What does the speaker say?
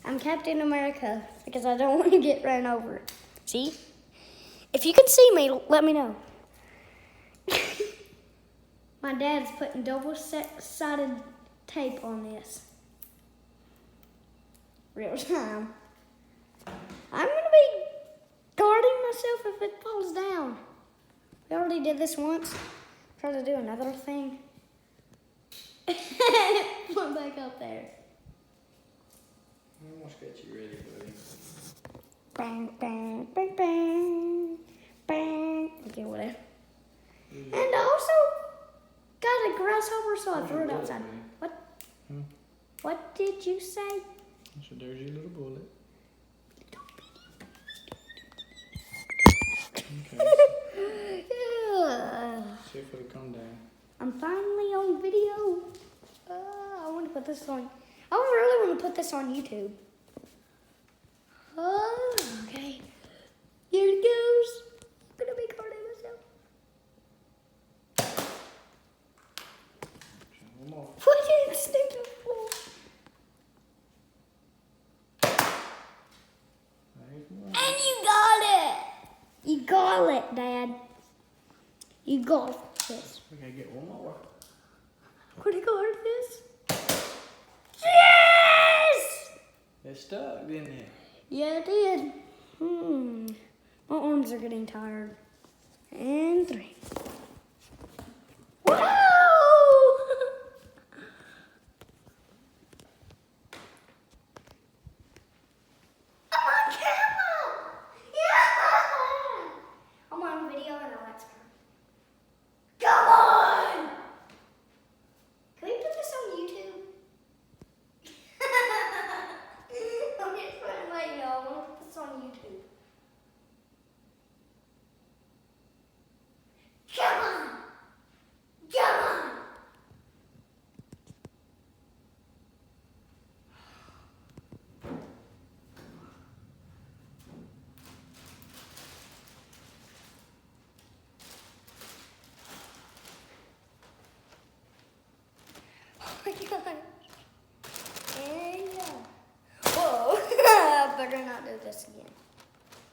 I'm Captain America because I don't want to get run over. See? If you can see me, let me know. My dad's putting double-sided tape on this. Real time. I'm going to be guarding myself if it falls down. We already did this once. Try to do another thing. Put back up there. I'm almost got you ready, buddy. Bang, bang, bang, bang, bang. Okay, whatever. And I also got a grasshopper, so I threw it outside. What? What did you say? So there's your little bullet. Okay. See if it'll come down. I'm finally on video. I want to put this on. I really want to put this on YouTube. Oh, okay. Here it goes. I'm gonna be guarding myself. One more. What did it stick up for? There's one. And you got it. You got it, Dad. You got this. We gotta get one more. Where'd you guard this? Yes! It stuck, didn't it? Yeah, it did. My arms are getting tired. And 3. Wow! I'm on camera! Yeah! I'm on video and all that stuff. Come on! Can we put this on YouTube? I'm just trying to let you know I want to put this on YouTube. Come on! Come on! Oh my god. And whoa. I better not do this again.